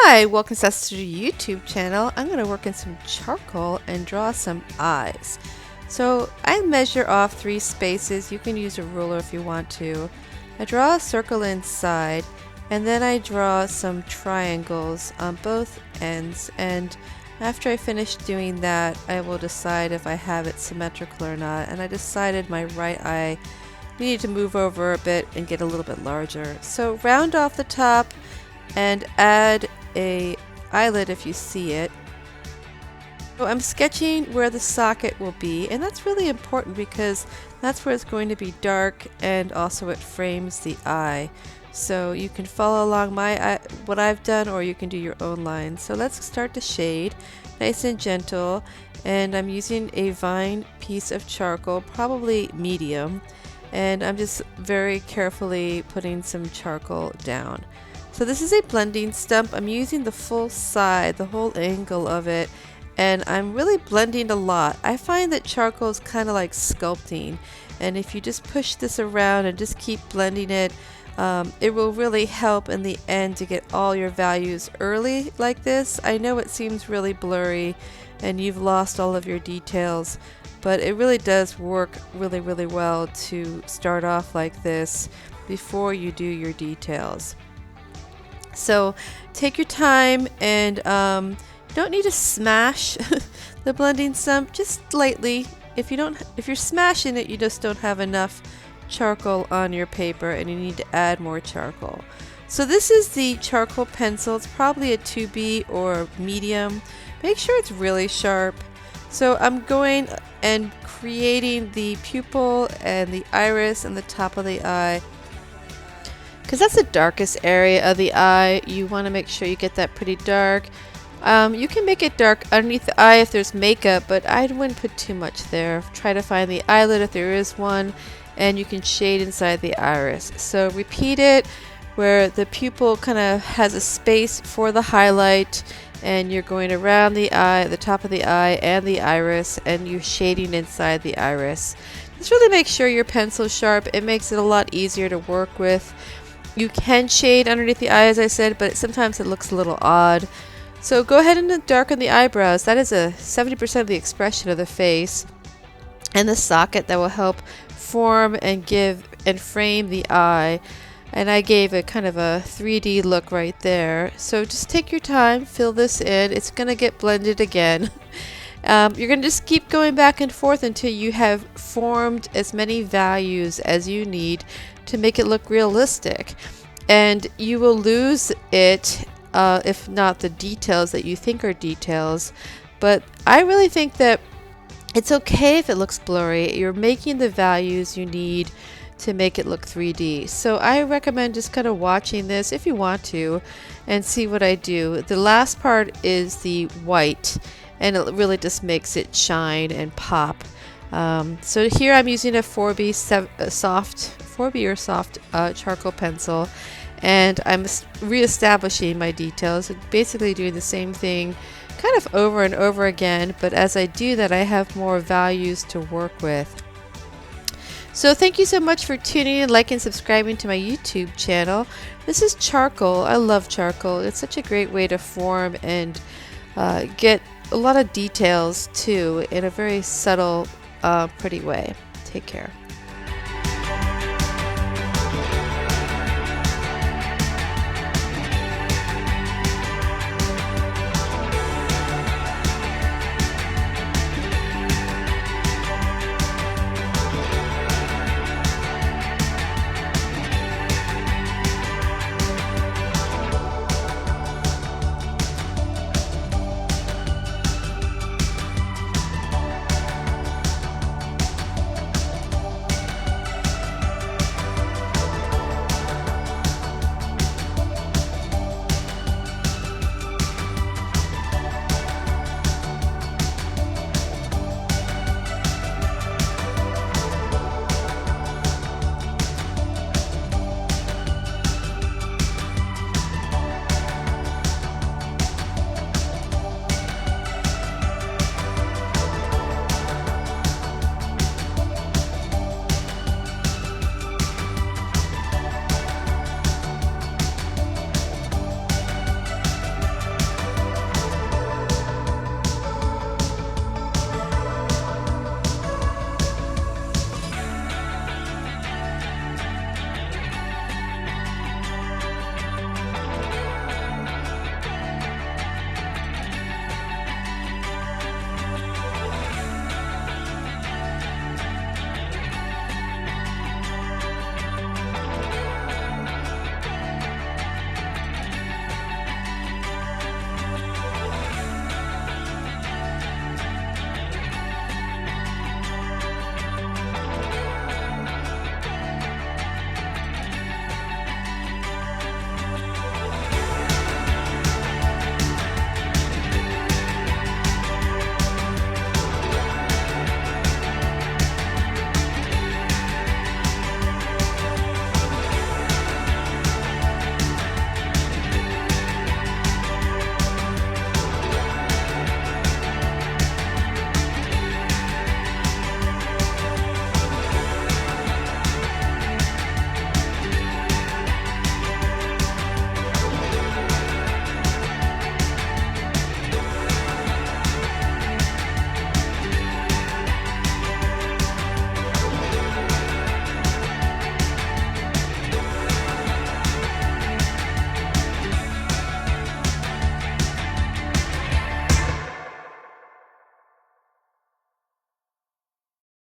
Hi, welcome to the YouTube channel. I'm going to work in some charcoal and draw some eyes. So I measure off 3 spaces. You can use a ruler if you want to. I draw a circle inside and then I draw some triangles on both ends, and after I finish doing that I will decide if I have it symmetrical or not. And I decided my right eye needed to move over a bit and get a little bit larger. So round off the top and add a eyelid if you see it. So I'm sketching where the socket will be, and that's really important because that's where it's going to be dark, and also it frames the eye. So you can follow along what I've done, or you can do your own lines. So let's start to shade nice and gentle, and I'm using a vine piece of charcoal, probably medium, and I'm just very carefully putting some charcoal down. So this is a blending stump. I'm using the full side, the whole angle of it, and I'm really blending a lot. I find that charcoal is kind of like sculpting, and if you just push this around and just keep blending it, it will really help in the end to get all your values early like this. I know it seems really blurry and you've lost all of your details, but it really does work really well to start off like this before you do your details. So take your time, and you don't need to smash the blending stump, just lightly. If you're smashing it, you just don't have enough charcoal on your paper and you need to add more charcoal. So this is the charcoal pencil. It's probably a 2B or medium. Make sure it's really sharp. So I'm going and creating the pupil and the iris and the top of the eye, because that's the darkest area of the eye. You want to make sure you get that pretty dark. You can make it dark underneath the eye if there's makeup, but I wouldn't put too much there. Try to find the eyelid if there is one, and you can shade inside the iris. So repeat it where the pupil kind of has a space for the highlight, and you're going around the eye, the top of the eye and the iris, and you're shading inside the iris. Just really make sure your pencil's sharp. It makes it a lot easier to work with. You can shade underneath the eye, as I said, but sometimes it looks a little odd. So go ahead and darken the eyebrows. That is a 70% of the expression of the face. And the socket that will help form and give and frame the eye. And I gave a kind of a 3D look right there. So just take your time, fill this in. It's going to get blended again. You're going to just keep going back and forth until you have formed as many values as you need to make it look realistic. And you will lose it if not the details that you think are details. But I really think that it's okay if it looks blurry. You're making the values you need to make it look 3D. So I recommend just kind of watching this if you want to and see what I do. The last part is the white, and it really just makes it shine and pop. So here I'm using a 4B or soft charcoal pencil, and I'm re-establishing my details and basically doing the same thing kind of over and over again, but as I do that I have more values to work with. So thank you so much for tuning in, liking, and subscribing to my YouTube channel. This is charcoal. I love charcoal. It's such a great way to form and get a lot of details too in a very subtle, pretty way. Take care.